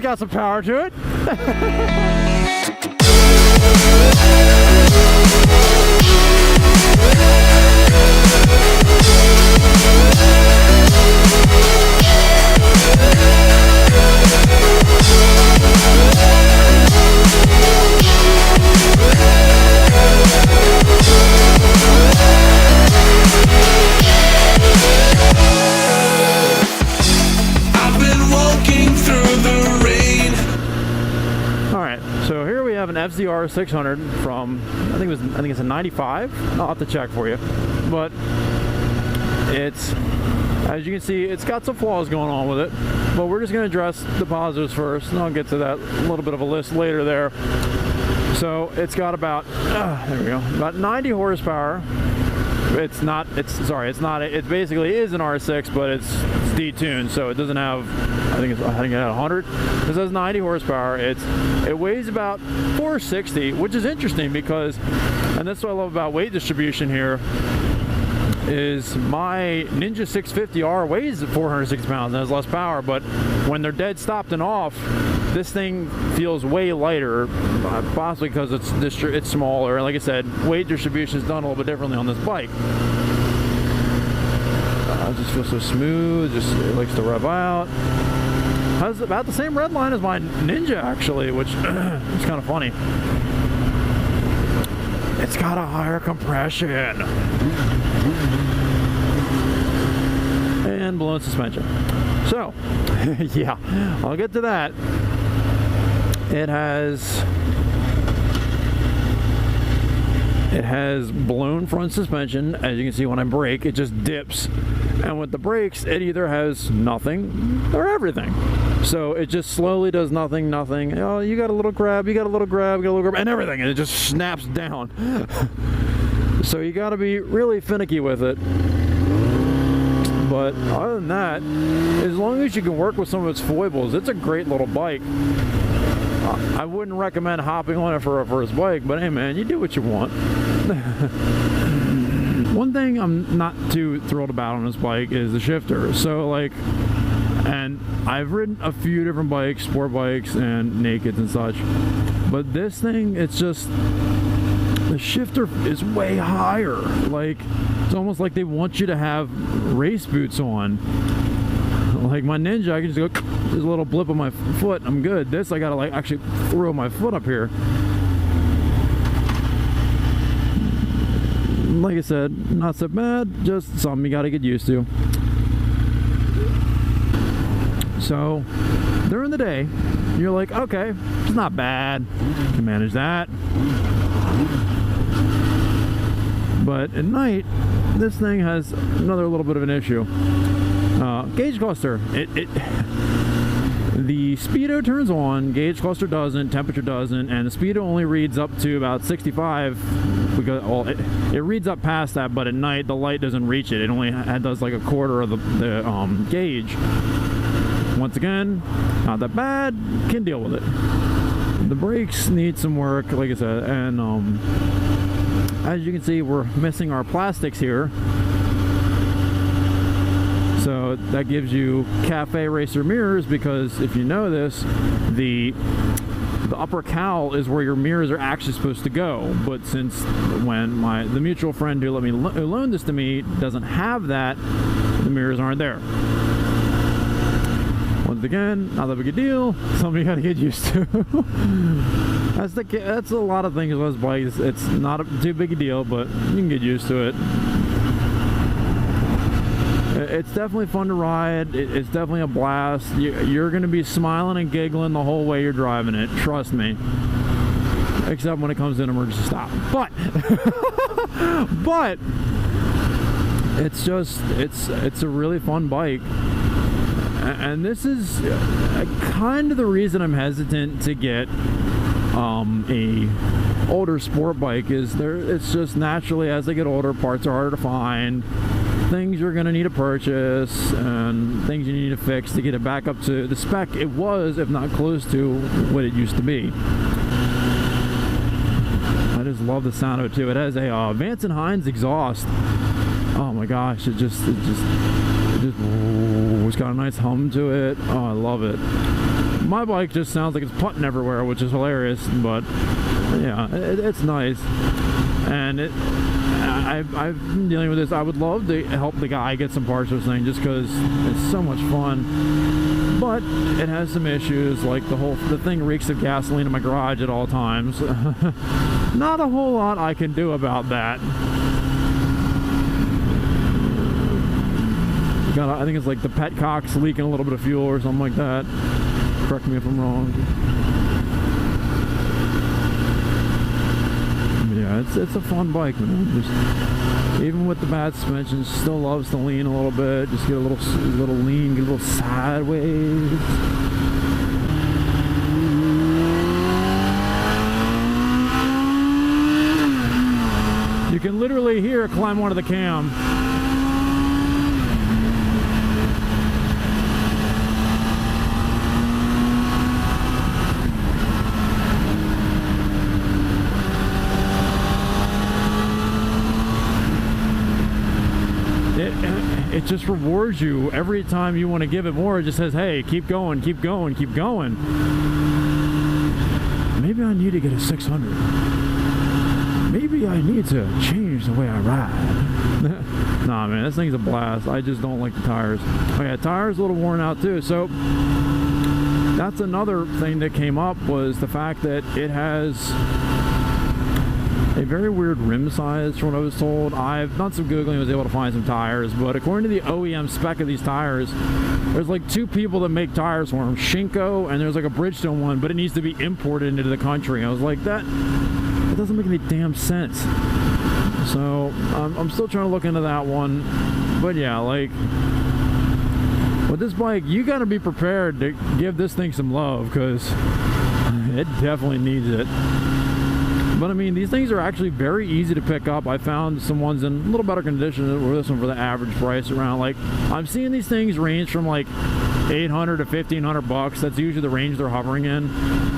got some power to it. An FZR-600 from I think it's a 95. I'll have to check for you, but it's, as you can see, it's got some flaws going on with it, but we're just going to address the positives first, and I'll get to that little bit of a list later there. So it's got about there we go, about 90 horsepower. It basically is an R6, but it's detuned, so it doesn't have, I think it had 100. This has 90 horsepower. It weighs about 460, which is interesting because, and that's what I love about weight distribution here, is my Ninja 650R weighs 460 pounds and has less power, but when they're dead stopped and off, this thing feels way lighter, possibly because it's smaller. Like I said, weight distribution is done a little bit differently on this bike. It just feels so smooth, it likes to rev out. Has about the same red line as my Ninja, actually, which is kind of funny. It's got a higher compression. And blown suspension. So, yeah, I'll get to that. It has blown front suspension. As you can see, when I brake, it just dips. And with the brakes, it either has nothing or everything. So it just slowly does nothing. Oh, you got a little grab, and everything, and it just snaps down. So you got to be really finicky with it. But other than that, as long as you can work with some of its foibles, it's a great little bike. I wouldn't recommend hopping on it for a first bike, but hey man, you do what you want. One thing I'm not too thrilled about on this bike is the shifter. So like, and I've ridden a few different bikes, sport bikes and nakeds and such, but this thing, it's just, the shifter is way higher. Like, it's almost like they want you to have race boots on. Like my Ninja, I can just go, there's a little blip on my foot, I'm good. This, I gotta like actually throw my foot up here. Like I said, not so bad, just something you gotta get used to. So, during the day, you're like, okay, it's not bad, you can manage that. But at night, this thing has another little bit of an issue. Gauge cluster. The speedo turns on, gauge cluster doesn't, temperature doesn't, and the speedo only reads up to about 65 because, well, it reads up past that, but at night the light doesn't reach it. It only does like a quarter of the gauge. Once again, not that bad, can deal with it. The brakes need some work, like I said, and as you can see, we're missing our plastics here. So that gives you cafe racer mirrors, because if you know this, the upper cowl is where your mirrors are actually supposed to go. But since when the mutual friend who loaned this to me doesn't have that, the mirrors aren't there. Once again, not that big a deal, something you gotta get used to. That's a lot of things with those bikes. It's not too big a deal, but you can get used to it. It's definitely fun to ride. It's definitely a blast. You're going to be smiling and giggling the whole way you're driving it. Trust me. Except when it comes to an emergency stop. But it's just, it's a really fun bike. And this is kind of the reason I'm hesitant to get a older sport bike. It's just naturally, as they get older, parts are harder to find. Things you're going to need to purchase and things you need to fix to get it back up to the spec it was, if not close to what it used to be. I just love the sound of it too. It has a Vance & Hines exhaust. Oh my gosh, it's got a nice hum to it. Oh, I love it. My bike just sounds like it's putting everywhere, which is hilarious, but yeah, it's nice. And I've been dealing with this. I would love to help the guy get some parts for this thing just because it's so much fun. But it has some issues, like the thing reeks of gasoline in my garage at all times. Not a whole lot I can do about that. I think it's like the petcock's leaking a little bit of fuel or something like that. Correct me if I'm wrong. But yeah, it's a fun bike, man. Just, even with the bad suspension, still loves to lean a little bit. Just get a little lean, get a little sideways. You can literally hear it climb onto the cam. It just rewards you every time you want to give it more. It just says, hey, keep going, keep going, keep going. Maybe I need to get a 600. Maybe I need to change the way I ride. Nah, man, this thing's a blast. I just don't like the tires. Oh yeah, tires a little worn out too. So that's another thing that came up, was the fact that it has a very weird rim size from what I was told. I've done some Googling, was able to find some tires, but according to the OEM spec of these tires, there's like two people that make tires for them, Shinko, and there's like a Bridgestone one, but it needs to be imported into the country. I was like, that doesn't make any damn sense. So I'm still trying to look into that one. But yeah, like with this bike, you got to be prepared to give this thing some love, because it definitely needs it. But I mean, these things are actually very easy to pick up. I found some ones in a little better condition than this one for the average price, around, like, I'm seeing these things range from like 800 to 1500 bucks. That's usually the range they're hovering in.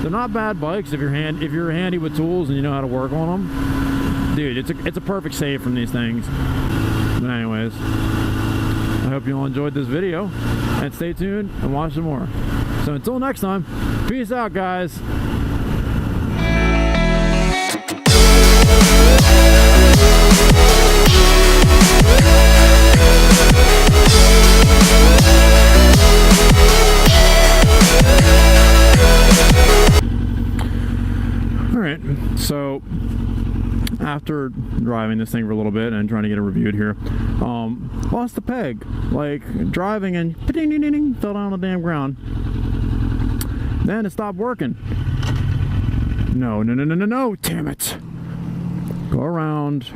They're not bad bikes if you're handy with tools and you know how to work on them. Dude, it's a perfect save from these things. But anyways, I hope you all enjoyed this video, and stay tuned and watch some more. So until next time, peace out, guys. Alright, so after driving this thing for a little bit and trying to get it reviewed here, lost the peg. Like, driving and fell down on the damn ground. Then it stopped working. No, damn it. Go around.